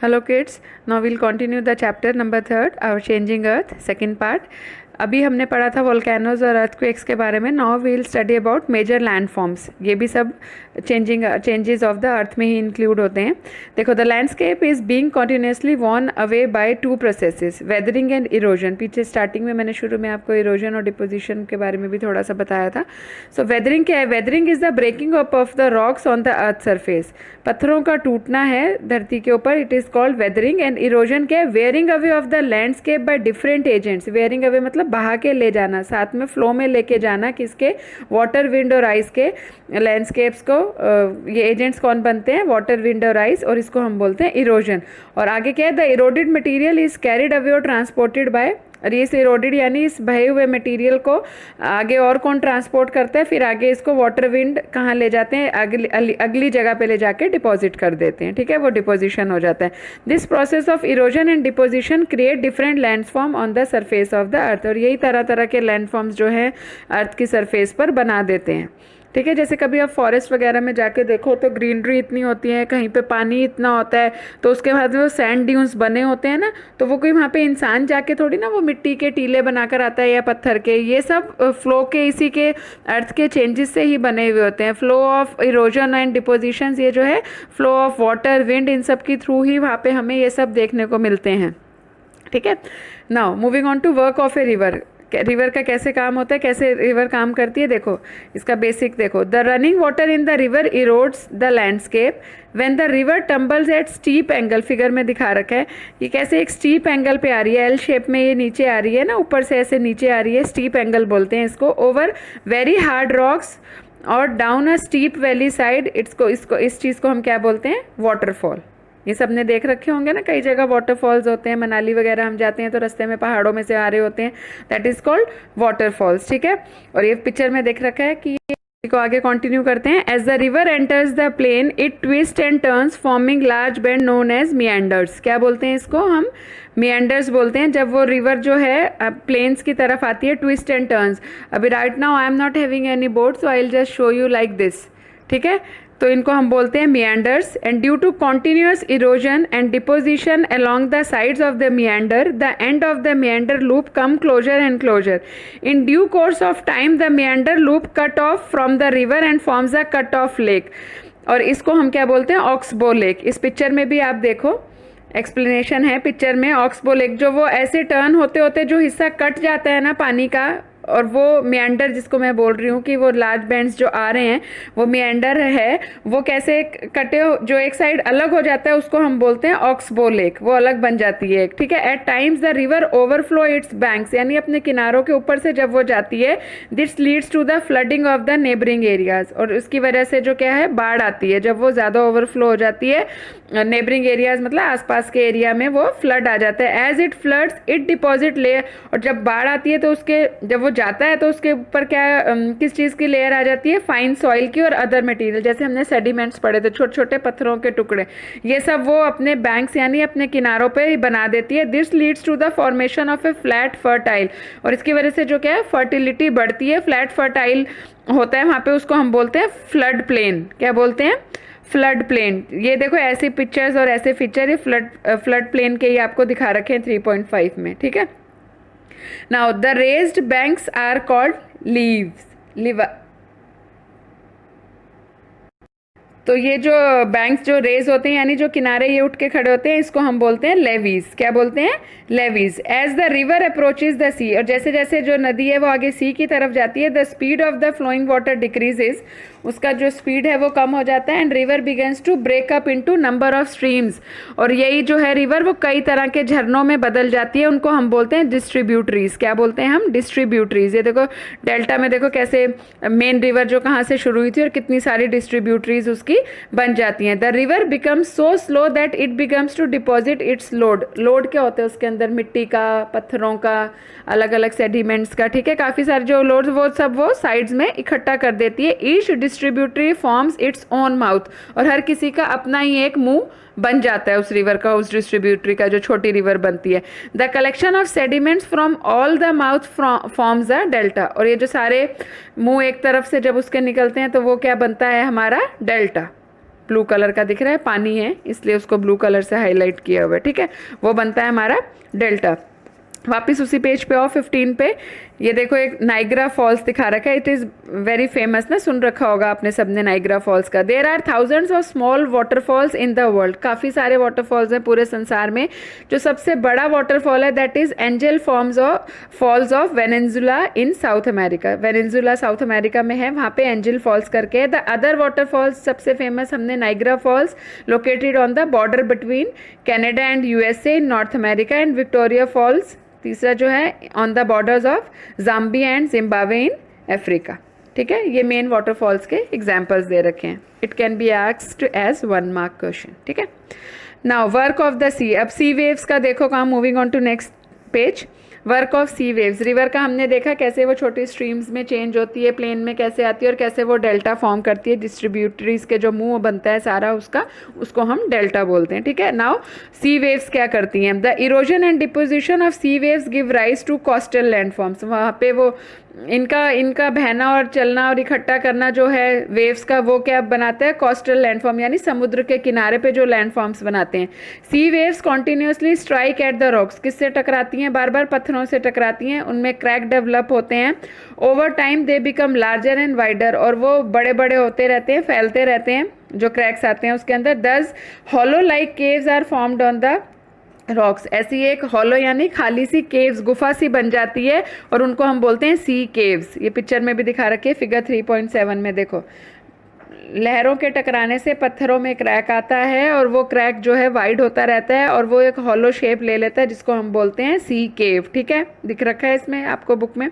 Hello kids, now we'll continue the chapter number 3, our changing earth, second part. अभी हमने पढ़ा था volcanoes और अर्थक्वेक्स के बारे में. Now we will study about major land forms. ये भी सब चेंजेस ऑफ द अर्थ में ही इंक्लूड होते हैं. देखो, the landscape is being continuously worn away by two processes, weathering and erosion. पीछे स्टार्टिंग में मैंने शुरू में आपको इरोजन और डिपोजिशन के बारे में भी थोड़ा सा बताया था. सो वेदरिंग क्या है? Weathering is the breaking up of the rocks on the earth surface. पत्थरों का टूटना है धरती के ऊपर, it is called weathering. And erosion क्या है? Wearing away of the landscape by different agents. Wearing away मतलब बहा के ले जाना, साथ में फ्लो में लेके जाना. किसके? वाटर, विंड और आइस के लैंडस्केप्स को. ये एजेंट्स कौन बनते हैं? वाटर, विंड और आइस, और इसको हम बोलते हैं इरोजन. और आगे क्या है? The eroded material is carried away और ट्रांसपोर्टेड बाय. और इस इरोडेड यानी इस बहे हुए मटेरियल को आगे और कौन ट्रांसपोर्ट करता है? फिर आगे इसको वाटर, विंड कहाँ ले जाते हैं? अगली जगह पे ले जाके डिपॉजिट कर देते हैं. ठीक है, वो डिपोजिशन हो जाता है. This process of erosion and deposition create different landform on the surface of the earth. और यही तरह तरह के लैंडफॉर्म्स जो है अर्थ की सरफेस पर बना देते हैं. ठीक है, जैसे कभी आप फॉरेस्ट वगैरह में जाके देखो तो ग्रीनरी इतनी होती है, कहीं पे पानी इतना होता है, तो उसके बाद वो सैंड ड्यून्स बने होते हैं ना, तो वो कोई वहाँ पे इंसान जाके थोड़ी ना वो मिट्टी के टीले बनाकर आता है या पत्थर के. ये सब फ्लो के, इसी के अर्थ के चेंजेस से ही बने हुए होते हैं. Flow of erosion and depositions, ये जो है फ्लो ऑफ वाटर, विंड, इन सब की थ्रू ही वहाँ पे हमें ये सब देखने को मिलते हैं. ठीक है, now moving on to work of a river. River का कैसे काम होता है, कैसे रिवर काम करती है? देखो, इसका बेसिक देखो. The running water in the river erodes the landscape when the river tumbles at steep angle. Figure में दिखा रखा है ये कैसे एक स्टीप एंगल पे आ रही है. एल शेप में ये नीचे आ रही है ना, ऊपर से ऐसे नीचे आ रही है. स्टीप एंगल बोलते हैं इसको. ओवर वेरी हार्ड रॉक्स और डाउन अ स्टीप वैली साइड. इस चीज़ को हम क्या बोलते हैं? वाटरफॉल. ये सब ने देख रखे होंगे ना, कई जगह वाटरफॉल्स होते हैं. मनाली वगैरह हम जाते हैं तो रास्ते में पहाड़ों में से आ रहे होते हैं, दैट इज कॉल्ड वाटरफॉल्स. ठीक है, और ये पिक्चर में देख रखा है कि को आगे कंटिन्यू करते हैं. As the river enters the plain it twist and turns forming large bend known as meanders. क्या बोलते हैं इसको? हम मियांडर्स बोलते हैं. जब वो रिवर जो है प्लेन्स की तरफ आती है, ट्विस्ट एंड टर्न्स. अभी right now I am not having any boat, so I will just show you like this. ठीक है, तो इनको हम बोलते हैं meanders. And due to continuous erosion and deposition along the sides of the meander, the end of the meander loop come closer and closer. In due course of time the meander loop cut off from the river and forms a cut off lake. और इसको हम क्या बोलते हैं? Oxbow lake. इस picture में भी आप देखो, एक्सप्लेनेशन है पिक्चर में. ऑक्सबो लेक जो वो ऐसे टर्न होते होते जो हिस्सा कट जाता है ना पानी का, और वो मियांडर जिसको मैं बोल रही हूँ कि वो लार्ज बैंड्स जो आ रहे हैं वो मियांडर है, वो कैसे कटे जो एक साइड अलग हो जाता है उसको हम बोलते हैं ऑक्सबो लेक. वो अलग बन जाती है. ठीक है, at times the river overflow its banks, यानी अपने किनारों के ऊपर से जब वो जाती है, this leads to the flooding of the neighbouring areas. और उसकी वजह से जो क्या है, बाढ़ आती है. जब वो ज़्यादा ओवरफ्लो हो जाती है, नेबरिंग एरियाज मतलब आसपास के एरिया में वो फ्लड आ जाता है. As it floods it deposit layer. और जब बाढ़ आती है तो उसके जब वो जाता है तो उसके ऊपर क्या किस चीज़ की लेयर आ जाती है? फाइन सॉइल की और अदर मटेरियल. जैसे हमने सेडिमेंट्स पढ़े थे, छोटे छोटे पत्थरों के टुकड़े, ये सब वो अपने बैंक्स यानी अपने किनारों पे ही बना देती है. This leads to the formation of a flat fertile. और इसकी वजह से जो क्या है, फर्टिलिटी बढ़ती है, फ्लैट फर्टाइल होता है वहाँ पे. उसको हम बोलते हैं फ्लड प्लेन. क्या बोलते हैं? Flood plain. ये देखो ऐसे पिक्चर्स और ऐसे फीचर ये फ्लड प्लेन के ही आपको दिखा रखे हैं 3.5 में. ठीक है, now the raised banks are called levees. तो ये जो बैंक्स जो रेज होते हैं यानी जो किनारे ये उठ के खड़े होते हैं, इसको हम बोलते हैं लेवीज. क्या बोलते हैं? Levees. As the river approaches the sea. और जैसे जैसे जो नदी है वो आगे सी की तरफ जाती है, the speed of the flowing water decreases. उसका जो स्पीड है वो कम हो जाता है. And river begins to break up into number of streams. और यही जो है रिवर वो कई तरह के झरनों में बदल जाती है. उनको हम बोलते हैं डिस्ट्रीब्यूटरीज. क्या बोलते हैं हम? डिस्ट्रीब्यूटरीज. ये देखो डेल्टा में देखो कैसे मेन रिवर जो कहाँ से शुरू हुई थी और कितनी सारी डिस्ट्रीब्यूटरीज उसकी बन जाती हैं. The river becomes so slow that it becomes to deposit its load. Load क्या होता है उसके अंदर? मिट्टी का, पत्थरों का, अलग अलग सेडिमेंट्स का. ठीक है, काफ़ी सारे जो लोड वो सब वो साइड्स में इकट्ठा कर देती है. Each distributary forms its own mouth. और हर किसी का अपना ही एक मुंह बन जाता है उस रिवर का, उस डिस्ट्रीब्यूटरी का जो छोटी रिवर बनती है. The collection of sediments from all the mouth forms a delta. और ये जो सारे मुंह एक तरफ से जब उसके निकलते हैं तो वो क्या बनता है? हमारा डेल्टा. ब्लू कलर का दिख रहा है, पानी है इसलिए उसको ब्लू कलर से हाईलाइट किया हुआ है, ठीक है, वो बनता है हमारा डेल्टा। वापस उसी पेज पे आओ 15 पे, ये देखो एक नाइग्रा फॉल्स दिखा रखा है, इट इज़ वेरी फेमस ना, सुन रखा होगा आपने सबने नाइग्रा फॉल्स का। There are thousands of small waterfalls in the world, काफ़ी सारे वाटरफॉल्स हैं पूरे संसार में। जो सबसे बड़ा वाटरफॉल है that is Angel Falls of Venezuela in South America, Venezuela South America में है, वहाँ पे एंजल फॉल्स करके है। द अदर वाटरफॉल्स सबसे फेमस हमने Niagara Falls located on the border between Canada and USA in North America, and Victoria Falls तीसरा जो है on the borders of Zambia and Zimbabwe in Africa, ठीक है। ये मेन वाटरफॉल्स के examples दे रखे हैं। It can be asked as 1 mark question, ठीक है। Now work of the sea, अब सी वेव्स का देखो काम, moving on to next page. Work of sea waves, river का हमने देखा कैसे वो छोटी स्ट्रीम्स में चेंज होती है, प्लेन में कैसे आती है और कैसे वो डेल्टा फॉर्म करती है, डिस्ट्रीब्यूटरीज के जो मुंह बनता है सारा उसका, उसको हम डेल्टा बोलते हैं, ठीक है। नाउ सी वेव्स क्या करती हैं, the erosion and deposition of sea waves give rise to coastal landforms, वहाँ पे वो इनका बहना और चलना और इकट्ठा करना जो है वेव्स का, वो क्या बनाता है, कोस्टल लैंडफॉर्म, यानी समुद्र के किनारे पे जो लैंडफॉर्म्स बनाते हैं। Sea waves continuously strike at the rocks, किससे टकराती हैं, बार बार पत्थरों से टकराती हैं, उनमें क्रैक डेवलप होते हैं। Over time they become larger and wider, और वो बड़े बड़े होते रहते हैं, फैलते रहते हैं जो क्रैक्स आते हैं उसके अंदर। Thus hollow like caves are formed on the rocks, ऐसी एक हॉलो यानी खाली सी केव्स, गुफा सी बन जाती है और उनको हम बोलते हैं सी केव्स। ये पिक्चर में भी दिखा रखी है फिगर 3.7 में, देखो लहरों के टकराने से पत्थरों में क्रैक आता है और वो क्रैक जो है वाइड होता रहता है और वो एक हॉलो शेप ले लेता है जिसको हम बोलते हैं सी केव, ठीक है, दिख रखा है इसमें आपको बुक में।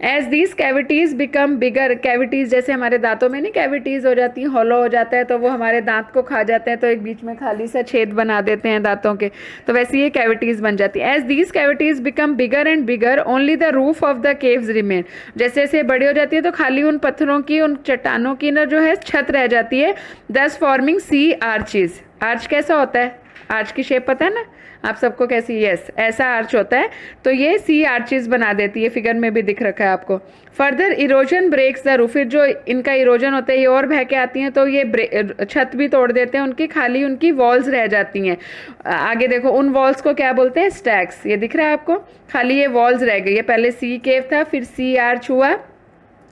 As these cavities become bigger, cavities जैसे हमारे दांतों में नहीं कैविटीज हो जाती हैं, हॉलो हो जाता है तो वो हमारे दांत को खा जाते हैं, तो एक बीच में खाली सा छेद बना देते हैं दांतों के, तो वैसे ये कैविटीज बन जाती है। As these cavities become bigger and bigger only the roof of the caves remain, जैसे जैसे बड़ी हो जाती है तो खाली उन पत्थरों की, उन चट्टानों की ना जो है छत रह जाती है। दस फॉर्मिंग सी आर्चेज, आर्च कैसा होता है, आर्च की शेप पता है ना आप सबको कैसी, यस ऐसा आर्च होता है, तो ये सी आर्चेज बना देती है, फिगर में भी दिख रखा है आपको। Further erosion breaks the roof, फिर जो इनका इरोजन होता है ये और बह के आती हैं तो ये छत भी तोड़ देते हैं उनकी, खाली उनकी वॉल्स रह जाती हैं। आगे देखो उन वॉल्स को क्या बोलते हैं, स्टैक्स, ये दिख रहा है आपको, खाली ये वॉल्स रह गई है, पहले सी केव था फिर सी आर्च हुआ,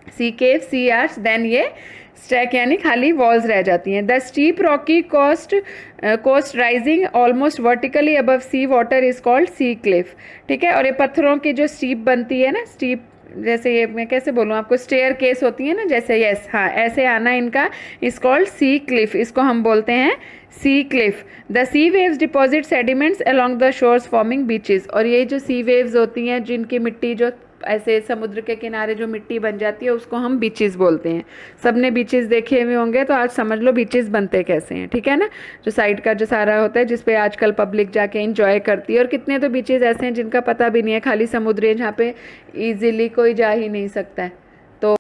sea cave sea arch, then ये स्टैक यानी खाली वॉल्स रह जाती हैं। The steep rocky coast rising almost vertically above sea water is called sea cliff, ठीक है। और ये पत्थरों की जो स्टीप बनती है ना, स्टीप जैसे ये मैं कैसे बोलूँ आपको, स्टेयर केस होती है ना जैसे, यस हाँ ऐसे आना इनका, इज कॉल्ड सी क्लिफ, इसको हम बोलते हैं sea cliff. The sea waves deposit sediments along the shores forming beaches, और ये जो सी वेव्स होती हैं जिनकी मिट्टी जो ऐसे समुद्र के किनारे जो मिट्टी बन जाती है उसको हम बीचेस बोलते हैं। सबने बीचेस देखे हुए होंगे तो आज समझ लो बीचेस बनते कैसे हैं, ठीक है ना, जो साइड का जो सारा होता है जिसपे आजकल पब्लिक जाके एंजॉय करती है, और कितने तो बीचेस ऐसे हैं जिनका पता भी नहीं है, खाली समुद्र है जहाँ पे ईजिली कोई जा ही नहीं सकता है। तो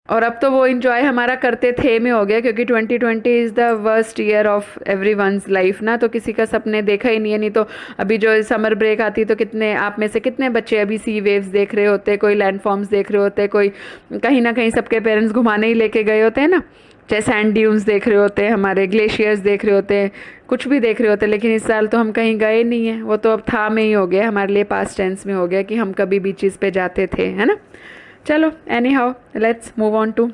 और अब तो वो इन्जॉय हमारा करते थे में हो गया, क्योंकि 2020 is the worst year of every one's life ना, तो किसी का सपने देखा ही नहीं है। नहीं तो अभी जो समर ब्रेक आती तो कितने आप में से कितने बच्चे अभी सी वेव्स देख रहे होते, कोई लैंडफॉर्म्स देख रहे होते, कोई कहीं ना कहीं सबके पेरेंट्स घुमाने ही लेके गए होते हैं ना, चाहे सैंड ड्यून्स देख रहे होते हैं, हमारे ग्लेशियर्स देख रहे होते हैं, कुछ भी देख रहे होते हैं। लेकिन इस साल तो हम कहीं गए नहीं हैं, वो तो अब था में ही हो गया, हमारे लिए पास्ट टेंस में हो गया कि हम कभी बीचेस पे जाते थे, है ना। चलो anyhow let's move on to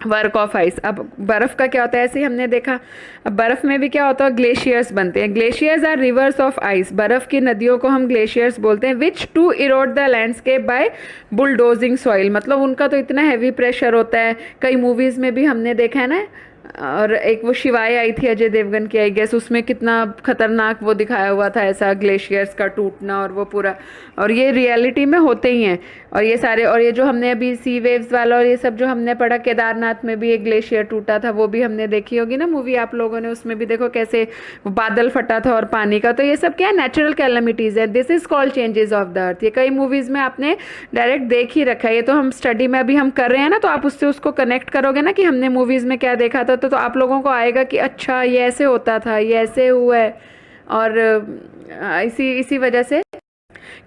work of ice. अब बर्फ़ का क्या होता है, ऐसे ही हमने देखा। अब बर्फ़ में भी क्या होता है, ग्लेशियर्स बनते हैं। Glaciers are rivers of ice, बर्फ़ की नदियों को हम ग्लेशियर्स बोलते हैं। Which to erode the landscape by bulldozing soil, मतलब उनका तो इतना हैवी प्रेशर होता है, कई मूवीज़ में भी हमने देखा है ना। और एक वो शिवाय आई थी अजय देवगन की, आई गेस, उसमें कितना खतरनाक वो दिखाया हुआ था ऐसा ग्लेशियर्स का टूटना, और वो पूरा, और ये रियलिटी में होते ही हैं। और ये सारे, और ये जो हमने अभी सी वेव्स वाला और ये सब जो हमने पढ़ा, केदारनाथ में भी एक ग्लेशियर टूटा था, वो भी हमने देखी होगी ना मूवी आप लोगों ने, उसमें भी देखो कैसे बादल फटा था और पानी का। तो ये सब क्या है, नेचुरल कैलमिटीज़ है, this is called changes of the earth. ये कई मूवीज़ में आपने डायरेक्ट देख ही रखा है, ये तो हम स्टडी में अभी हम कर रहे हैं ना, तो आप उससे उसको कनेक्ट करोगे ना कि हमने मूवीज़ में क्या देखा था, तो आप लोगों को आएगा कि अच्छा ये ऐसे होता था, ये ऐसे हुआ है। और इसी वजह से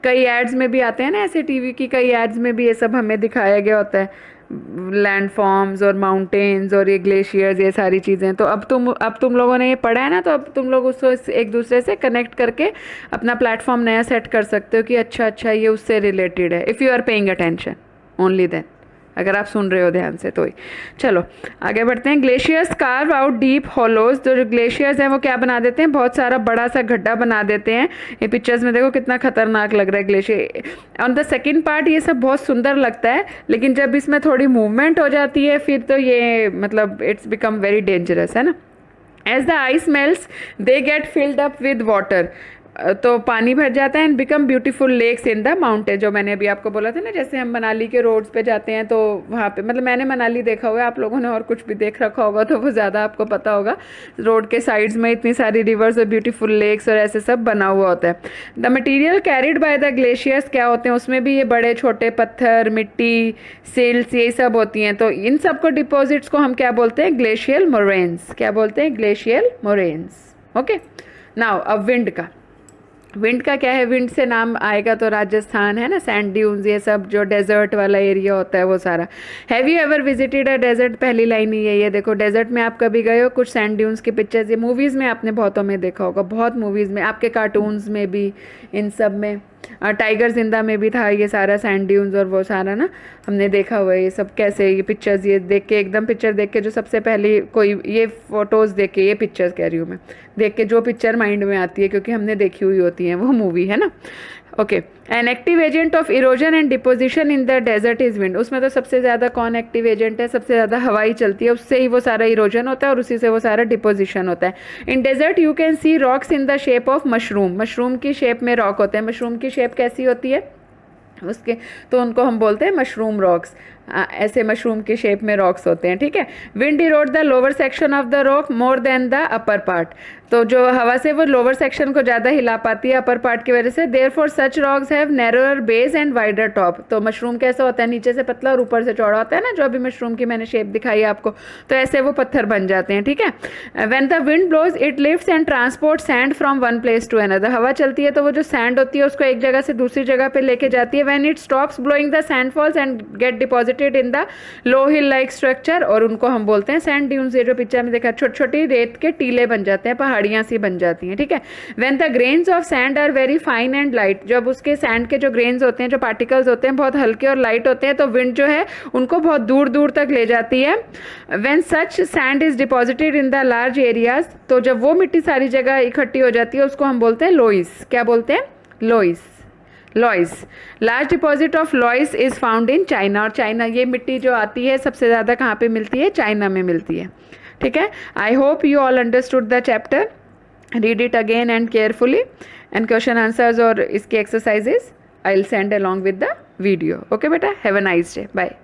कई एड्स में भी आते हैं ना ऐसे, टीवी की कई एड्स में भी ये सब हमें दिखाया गया होता है। लैंड फॉर्म्स और माउंटेन्स और ये ग्लेशियर्स, ये सारी चीज़ें। तो अब तुम लोगों ने ये पढ़ा है ना, तो अब तुम लोग उसको एक दूसरे से कनेक्ट करके अपना प्लेटफॉर्म नया सेट कर सकते हो कि अच्छा ये उससे रिलेटेड है, if you are paying attention only then, अगर आप सुन रहे हो ध्यान से तो ही। चलो आगे बढ़ते हैं। Glaciers carve out deep hollows. तो जो ग्लेशियर्स हैं वो क्या बना देते हैं, बहुत सारा बड़ा सा गड्ढा बना देते हैं। ये पिक्चर्स में देखो कितना खतरनाक लग रहा है glacier. On the second part ये सब बहुत सुंदर लगता है, लेकिन जब इसमें थोड़ी मूवमेंट हो जाती है फिर तो ये मतलब इट्स बिकम वेरी डेंजरस, है ना। As the ice melts they get filled up with water. तो पानी भर जाता है and become beautiful lakes in the mountain. जो मैंने अभी आपको बोला था ना, जैसे हम मनाली के रोड्स पे जाते हैं तो वहाँ पे, मतलब मैंने मनाली देखा हुआ है, आप लोगों ने और कुछ भी देख रखा होगा तो वो ज़्यादा आपको पता होगा। रोड के साइड्स में इतनी सारी रिवर्स और ब्यूटीफुल लेक्स और ऐसे सब बना हुआ होता है। The material carried by the glaciers क्या होते हैं, उसमें भी ये बड़े छोटे पत्थर, मिट्टी, सिल्ट्स, ये सब होती हैं। तो इन सब को डिपॉजिट्स को हम क्या बोलते हैं, ग्लेशियल मोरेन्स। क्या बोलते हैं, ग्लेशियल मोरेन्स। ओके, नाउ अब विंड का। विंड का क्या है, विंड से नाम आएगा तो राजस्थान है ना, सैंड ड्यून्स, ये सब जो डेजर्ट वाला एरिया होता है वो सारा। Have you ever visited a desert, पहली लाइन ही है ये। देखो डेजर्ट में आप कभी गए हो, कुछ सैंड ड्यून्स की पिक्चर्स ये मूवीज़ में आपने बहुतों में देखा होगा, बहुत मूवीज़ में, आपके कार्टून्स में भी, इन सब में। टाइगर जिंदा में भी था ये सारा सैंड ड्यून्स और वो सारा ना, हमने देखा हुआ है ये सब। कैसे ये पिक्चर्स ये देख के, एकदम पिक्चर देख के जो सबसे पहले कोई ये फ़ोटोज़ देख के, ये पिक्चर्स कह रही हूँ मैं, देख के जो पिक्चर माइंड में आती है, क्योंकि हमने देखी हुई होती है वो मूवी, है ना। Okay, an active agent of erosion and deposition in the desert is wind. उसमें तो सबसे ज़्यादा कौन एक्टिव एजेंट है, सबसे ज़्यादा हवाई चलती है, उससे ही वो सारा इरोजन होता है और उसी से वो सारा डिपोजिशन होता है। In desert you can see rocks in the shape of mushroom. Mushroom की शेप में रॉक होते हैं। मशरूम की शेप कैसी होती है उसके, तो उनको हम बोलते हैं मशरूम रॉक्स। ऐसे मशरूम के शेप में रॉक्स होते हैं, ठीक है। Wind Erode the lower section of the rock more than the upper part. तो जो हवा से वो लोअर सेक्शन को ज़्यादा हिला पाती है अपर पार्ट की वजह से। Therefore such rocks have narrower base and wider top. तो मशरूम कैसा होता है, नीचे से पतला और ऊपर से चौड़ा होता है ना, जो अभी मशरूम की मैंने शेप दिखाई है आपको, तो ऐसे वो पत्थर बन जाते हैं, ठीक है। When the wind blows it lifts and transport sand from one place to another. हवा चलती है तो वो जो सैंड होती है उसको एक जगह से दूसरी जगह पे लेके जाती है। When it stops blowing the sand falls and get deposited in the low hill like structure, और उनको हम बोलते हैं सैंड ड्यून्स। ये जो पिक्चर में देखा, छोटी छोटी रेत के टीले बन जाते हैं, पहाड़ियाँ सी बन जाती हैं, ठीक है। When the grains of sand are very fine and light. जब उसके सैंड के जो ग्रेन्स होते हैं, जो पार्टिकल्स होते हैं, बहुत हल्के और लाइट होते हैं, तो विंड जो है उनको बहुत दूर दूर तक ले जाती है। When such sand is deposited in the large areas, तो जब वो मिट्टी सारी जगह इकट्ठी हो जाती है उसको हम बोलते हैं लोइस। क्या बोलते हैं, loess. Loess, large deposit of loess is found in China. और चाइना, ये मिट्टी जो आती है सबसे ज़्यादा कहाँ पे मिलती है, चाइना में मिलती है, ठीक है। I hope you all understood the chapter. Read it again and carefully, and question answers और इसके exercises I will send along with the video. Okay बेटा, have a nice day, bye.